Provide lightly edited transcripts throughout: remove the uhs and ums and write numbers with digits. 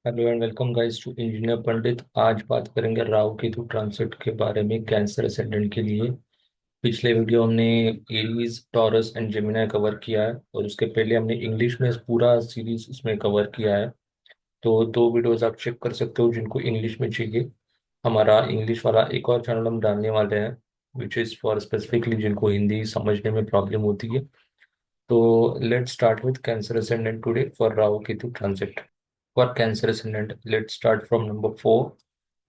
Hello and welcome guys to Engineer Pandit. आज बात करेंगे राहु केतु ट्रांसिट के बारे में कैंसर असेंडेंट के लिए। पिछले वीडियो हमने Aries, taurus and Gemini cover किया है और उसके पहले हमने इंग्लिश में पूरा सीरीज उसमें कवर किया है। तो दो वीडियोस आप चेक कर सकते हो जिनको इंग्लिश में चाहिए। हमारा इंग्लिश वाला एक और चैनल हम डालने वाले हैं विच इज़ फॉर स्पेसिफिकली जिनको हिंदी समझने में प्रॉब्लम होती है। तो let's start with cancer ascendant today for Rahu Ketu transit. For cancer ascendant let's start from number 4।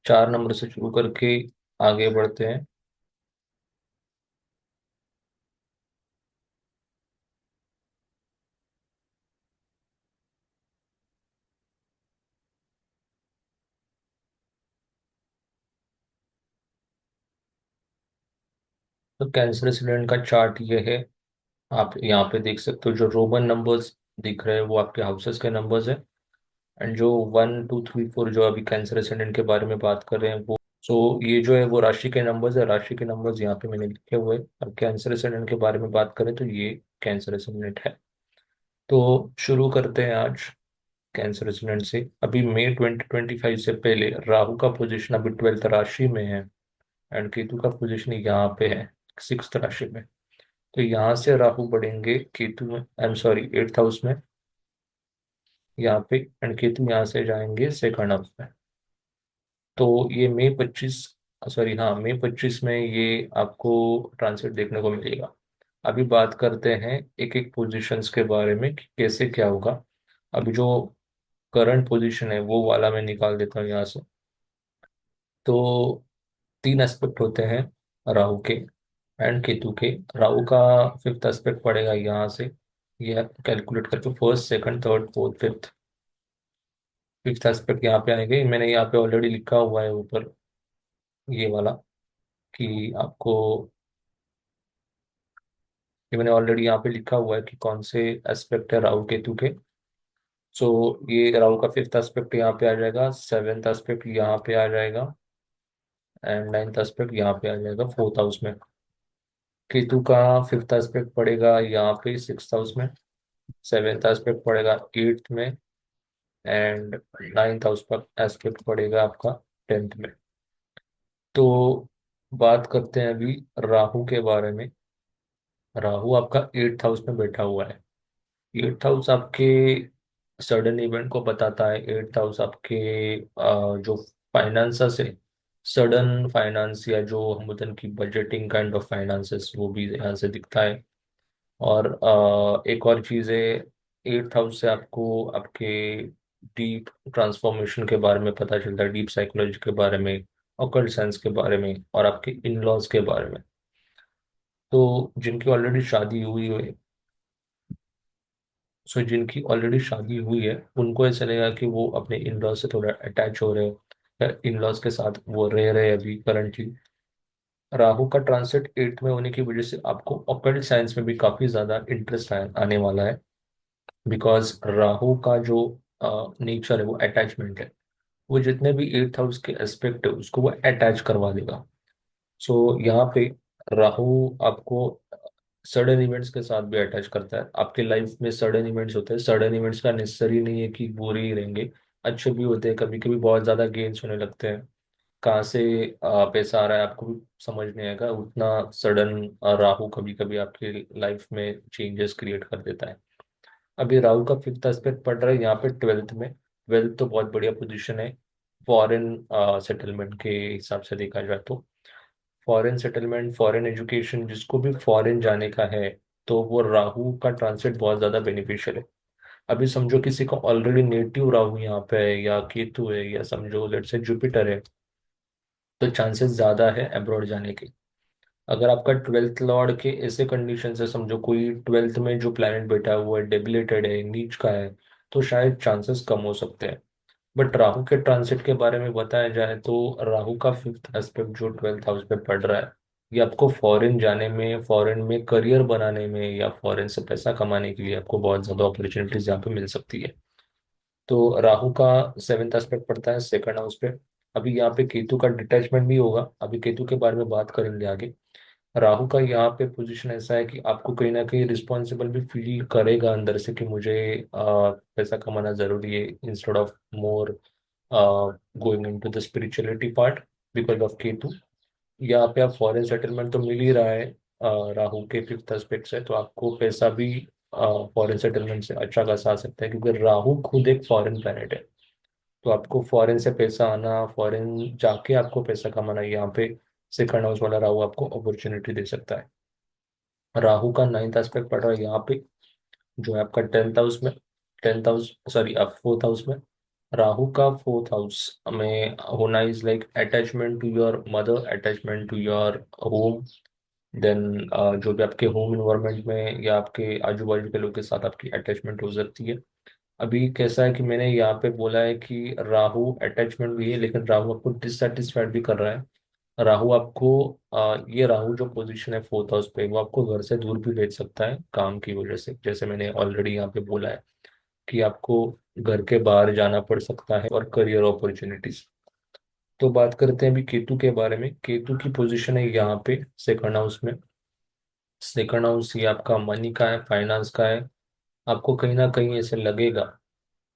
4 number से शुरू करके आगे बढ़ते हैं। तो कैंसर असेंडेंट का चार्ट ये है। आप यहाँ पे देख सकते हो जो रोमन नंबर्स दिख रहे हैं वो आपके हाउसेस के नंबर्स हैं। एंड जो 1 2 3 4 जो अभी कैंसर असेंडेंट के बारे में बात कर रहे हैं वो ये जो है वो राशि के नंबर्स है। राशि के नंबर्स यहाँ पे मैंने लिखे हुए हैं। अब कैंसर असेंडेंट के बारे में बात करें तो ये कैंसर असेंडेंट है। तो शुरू करते हैं आज कैंसर रेजिडेंट से। अभी मई 2025 से पहले राहु का पोजीशन अभी 12th राशि में है एंड केतु का पोजीशन यहाँ पे है 6th राशि में। तो यहाँ से राहु बढ़ेंगे केतु में, I am sorry 8th house में यहाँ पे, एंड केतु यहाँ से जाएंगे सेकंड हाउस में। तो ये मई 25 में ये आपको ट्रांसिट देखने को मिलेगा। अभी बात करते हैं एक एक पोजीशंस के बारे में कि कैसे क्या होगा। अभी जो करंट पोजीशन है वो वाला मैं निकाल देता हूँ यहाँ से। तो 3 एस्पेक्ट होते हैं राहु के एंड केतु के। राहु का 5th एस्पेक्ट पड़ेगा यहाँ से। ये कैलकुलेट करके first second third fourth fifth. 5th aspect यहाँ पे आएंगे। मैंने यहाँ पे ऑलरेडी लिखा हुआ है ऊपर ये वाला कि आपको, ये मैंने ऑलरेडी यहाँ पे लिखा हुआ है कि कौन से एस्पेक्ट है राहु केतु के। सो ये राहु का 5th एस्पेक्ट यहाँ पे आ जाएगा, 7th एस्पेक्ट यहाँ पे आ जाएगा एंड 9th एस्पेक्ट यहाँ पे आ जाएगा 4th हाउस में। केतु का 5th एस्पेक्ट पड़ेगा यहाँ पे 6th हाउस में। 7th एस्पेक्ट पड़ेगा 8th में एंड 9th हाउस पर एस्पेक्ट पड़ेगा आपका 10th में। तो बात करते हैं अभी राहु के बारे में। राहु आपका 8th हाउस में बैठा हुआ है। 8th हाउस आपके सडन इवेंट को बताता है। 8th हाउस आपके जो फाइनेंसेस है, सडन फाइनेंस या जो हम बोलते हैं कि बजटिंग काइंड ऑफ फाइनेंसेस, वो भी यहाँ से दिखता है। और एक और चीज़ है, 8th हाउस से आपको आपके डीप ट्रांसफॉर्मेशन के बारे में पता चलता है, डीप साइकोलॉजी के बारे में, ऑकल्ट साइंस के बारे में और आपके इन लॉज के बारे में। तो जिनकी ऑलरेडी शादी हुई है, जिनकी ऑलरेडी शादी हुई है उनको ऐसा लगेगा कि वो अपने इन लॉज से थोड़ा अटैच हो रहे हैं या इन लॉज के साथ वो रह रहे हैं अभी करंटली। राहु का ट्रांसिट 8th में होने की वजह से आपको ऑकल्ट साइंस में भी काफी ज्यादा इंटरेस्ट आने वाला है। बिकॉज राहु का जो नेचर है वो अटैचमेंट है। वो जितने भी 8th हाउस के एस्पेक्ट है उसको वो अटैच करवा देगा। सो यहाँ पे राहु आपको सडन इवेंट्स के साथ भी अटैच करता है। आपके लाइफ में सडन इवेंट्स होते हैं। सडन इवेंट्स का नेसेसरी नहीं है कि बुरे ही रहेंगे, अच्छे भी होते हैं। कभी कभी बहुत ज्यादा गेन्स होने लगते हैं। कहाँ से पैसा आ रहा है आपको भी समझ नहीं आएगा उतना। सडन राहु कभी कभी आपकी लाइफ में चेंजेस क्रिएट कर देता है। अभी राहु का 5th एस्पेक्ट पड़ रहा है यहाँ पे 12th में। 12th तो बहुत बढ़िया पोजीशन है फॉरेन सेटलमेंट के हिसाब से देखा जाए तो। फॉरेन सेटलमेंट, फॉरेन एजुकेशन, जिसको भी फॉरेन जाने का है तो वो राहु का ट्रांसिट बहुत ज्यादा बेनिफिशियल है। अभी समझो किसी का ऑलरेडी नेटिव राहु यहाँ पे है या केतु है या समझो लेट्स से जुपिटर है, तो चांसेस ज्यादा है अब्रॉड जाने के। अगर आपका 12th लॉर्ड के ऐसे कंडीशन से, समझो कोई 12th में जो प्लैनेट बैठा हुआ है डेबिलेटेड है, नीच का है, तो शायद चांसेस कम हो सकते हैं। बट राहु के ट्रांसिट के बारे में बताया जाए तो राहु का 5th एस्पेक्ट जो 12th हाउस पे पड़ रहा है, ये आपको फॉरेन जाने में, फॉरेन में करियर बनाने में या फॉरेन से पैसा कमाने के लिए आपको बहुत ज़्यादा अपॉर्चुनिटीज यहाँ पे मिल सकती है। तो राहु का 7th एस्पेक्ट पड़ता है सेकंड हाउस पे। अभी यहाँ पे केतु का डिटैचमेंट भी होगा, अभी केतु के बारे में बात करेंगे आगे। राहु का यहाँ पे पोजीशन ऐसा है कि आपको कहीं ना कहीं रिस्पॉन्सिबल भी फील करेगा अंदर से कि मुझे पैसा कमाना जरूरी है, instead of more going into the spirituality part because of Ketu. यहाँ पे आप फॉरेन सेटलमेंट तो मिल ही रहा है राहु के फिफ्थ एस्पेक्ट से, तो आपको पैसा भी फॉरेन सेटलमेंट से अच्छा खासा आ सकता है क्योंकि राहु खुद एक फॉरेन प्लैनेट है। तो आपको फॉरेन से पैसा आना, फॉरेन जाके आपको पैसा कमाना, यहाँ पे सेकंड हाउस वाला राहु आपको अपॉर्चुनिटी दे सकता है। राहु का नाइन्थ एस्पेक्ट पड़ रहा है यहाँ पे, जो है आपका टेंथ हाउस में। टेंथ हाउस सॉरी आप फोर्थ हाउस में। राहु का फोर्थ हाउस में होना is like attachment to your mother, attachment to your home. Then जो भी आपके होम इन्वायरमेंट में या आपके आजू बाजू के लोग के साथ आपकी अटैचमेंट हो सकती है। अभी कैसा है कि मैंने यहाँ पे बोला है कि राहु अटैचमेंट भी है, लेकिन राहु आपको डिससेटिस्फाइड भी कर रहा है। राहु आपको ये राहु जो पोजीशन है फोर्थ हाउस पे, वो आपको घर से दूर भी भेज सकता है काम की वजह से, जैसे मैंने ऑलरेडी यहाँ पे बोला है कि आपको घर के बाहर जाना पड़ सकता है, और करियर अपॉर्चुनिटीज। तो बात करते हैं अभी केतु के बारे में। केतु की पोजीशन है यहाँ पे सेकंड हाउस में। सेकंड हाउस ये आपका मनी का है, फाइनेंस का है। आपको कहीं ना कहीं ऐसे लगेगा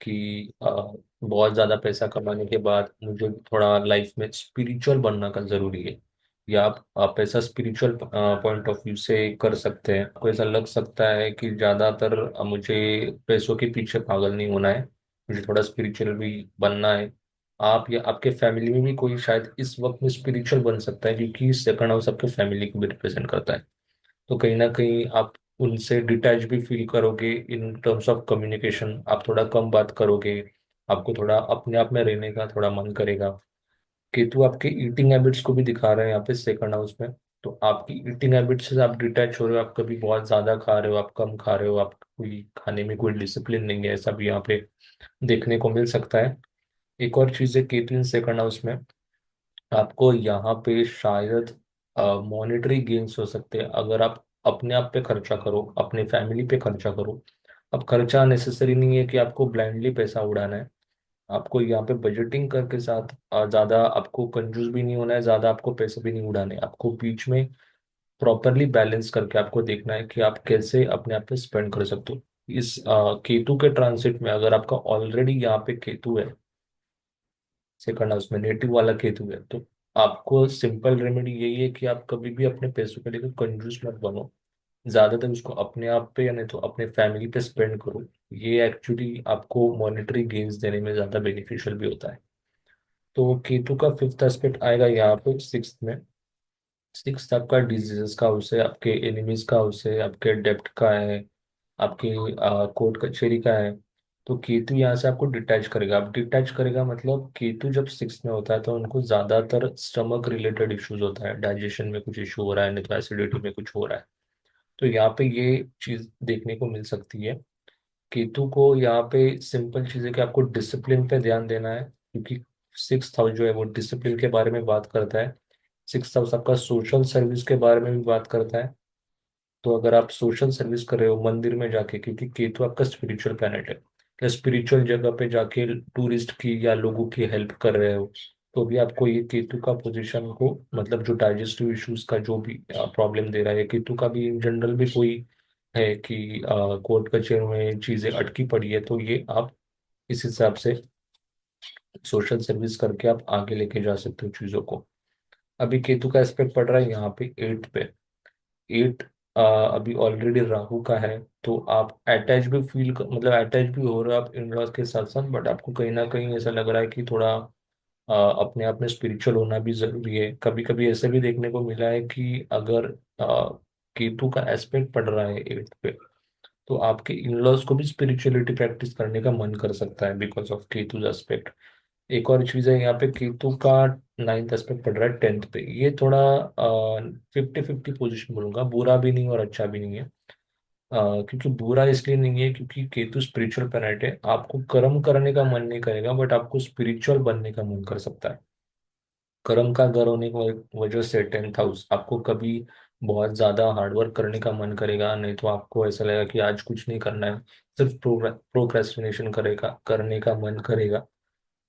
कि बहुत ज़्यादा पैसा कमाने के बाद मुझे थोड़ा लाइफ में स्पिरिचुअल बनना का ज़रूरी है, या आप ऐसा स्पिरिचुअल पॉइंट ऑफ व्यू से कर सकते हैं। आपको ऐसा लग सकता है कि ज़्यादातर मुझे पैसों के पीछे पागल नहीं होना है, मुझे थोड़ा स्पिरिचुअल भी बनना है। आप या आपके फैमिली में भी कोई शायद इस वक्त में स्पिरिचुअल बन सकता है, क्योंकि सेकंड हाउस आपके फैमिली को भी रिप्रेजेंट करता है। तो कहीं ना कहीं आप उनसे डिटैच भी फील करोगे इन टर्म्स ऑफ कम्युनिकेशन, आप थोड़ा कम बात करोगे, आपको थोड़ा अपने आप में रहने का थोड़ा मन करेगा। केतु आपके ईटिंग हैबिट्स को भी दिखा रहे हैं यहाँ पे सेकंड हाउस में। तो आपकी ईटिंग हैबिट्स से आप डिटैच हो रहे हो, आप कभी बहुत ज्यादा खा रहे हो, आप कम खा रहे हो, आप कोई खाने में कोई डिसिप्लिन नहीं है, ऐसा भी यहाँ पे देखने को मिल सकता है। एक और चीज है केतु इन सेकंड हाउस में, आपको यहाँ पे शायद मॉनेटरी गेन्स हो सकते हैं अगर आप अपने आप पे खर्चा करो, अपने फैमिली पे खर्चा करो। अब खर्चा नेसेसरी नहीं है कि आपको ब्लाइंडली पैसा उड़ाना है, आपको यहाँ पे बजटिंग करके साथ ज्यादा आपको कंजूस भी नहीं होना है, ज्यादा आपको पैसे भी नहीं उड़ाने, आपको बीच में प्रॉपरली बैलेंस करके आपको देखना है कि आप कैसे अपने आप पे स्पेंड कर सकते हो। इस केतु के ट्रांसिट में अगर आपका ऑलरेडी यहाँ पे केतु है सेकंड हाउस में, नेटिव वाला केतु है, तो आपको सिंपल रेमेडी यही है कि आप कभी भी अपने पैसों के लिए कंजूस मत बनो, ज्यादातर उसको अपने आप पे या नहीं तो अपने फैमिली पे स्पेंड करो। ये एक्चुअली आपको मॉनेटरी गेन्स देने में ज्यादा बेनिफिशियल भी होता है। तो केतु का फिफ्थ एस्पेक्ट आएगा यहाँ पे सिक्स में। सिक्स आपका डिजीजेस का हाउस है, आपके एनिमीज का हाउस है, आपके डेब्ट का है, आपके कोर्ट कचहरी का है। तो केतु यहाँ से आपको डिटैच करेगा। आप डिटैच करेगा मतलब केतु जब सिक्स में होता है तो उनको ज्यादातर स्टमक रिलेटेड इश्यूज होता है, डाइजेशन में कुछ इशू हो रहा है, नहीं तो एसिडिटी में कुछ हो रहा है। तो यहाँ पे ये चीज देखने को मिल सकती है। केतु को यहाँ पे सिंपल चीज है कि आपको डिसिप्लिन पे ध्यान देना है, क्योंकि सिक्स हाउस जो है वो डिसिप्लिन के बारे में बात करता है। सिक्स हाउस आपका सोशल सर्विस के बारे में भी बात करता है। तो अगर आप सोशल सर्विस कर रहे हो मंदिर में जाके, क्योंकि केतु आपका स्पिरिचुअल प्लैनेट है, या स्पिरिचुअल जगह पे जाके टूरिस्ट की या लोगों की हेल्प कर रहे हो, तो भी आपको ये केतु का पोजीशन को, मतलब जो डाइजेस्टिव इश्यूज का जो भी प्रॉब्लम दे रहा है, केतु का भी इन जनरल भी कोई है कि कोर्ट कचहरी में चीजें अटकी पड़ी है, तो ये आप इस हिसाब से सोशल सर्विस करके आप आगे लेके जा सकते हो चीजों को। अभी केतु का एस्पेक्ट पड़ रहा है यहाँ पे एट पे। एट अभी ऑलरेडी राहु का है, तो आप अटैच भी मतलब अटैच भी हो रहे हो आप इन लॉज के साथ साथ, बट आपको कहीं ना कहीं ऐसा लग रहा है कि थोड़ा अपने आप में स्पिरिचुअल होना भी जरूरी है। कभी कभी ऐसे भी देखने को मिला है कि अगर केतु का एस्पेक्ट पड़ रहा है एट पे, तो आपके इन लॉज को भी स्पिरिचुअलिटी प्रैक्टिस करने का मन कर सकता है बिकॉज ऑफ केतु एस्पेक्ट। एक और चीज है यहाँ पे केतु का नाइन्थ एस्पेक्ट पड़ रहा है टेंथ पे, ये थोड़ा 50-50 पोजिशन बोलूंगा, बुरा भी नहीं और अच्छा भी नहीं है। क्योंकि बुरा इसलिए नहीं है क्योंकि केतु स्पिरिचुअल प्लैनेट है, आपको कर्म करने का मन नहीं करेगा, बट आपको स्पिरिचुअल बनने का मन कर सकता है। कर्म का घर होने की वजह से टेंथ हाउस आपको कभी बहुत ज्यादा हार्डवर्क करने का मन करेगा, नहीं तो आपको ऐसा लगेगा कि आज कुछ नहीं करना है, सिर्फ प्रोक्रेस्टिनेशन करेगा, करने का मन करेगा।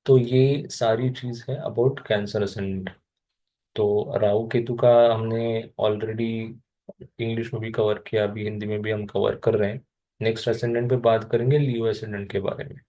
तो ये सारी चीज है अबाउट कैंसर असेंडेंट। तो राहु केतु का हमने ऑलरेडी इंग्लिश में भी कवर किया, अभी हिंदी में भी हम कवर कर रहे हैं। नेक्स्ट असेंडेंट पे बात करेंगे लियो असेंडेंट के बारे में।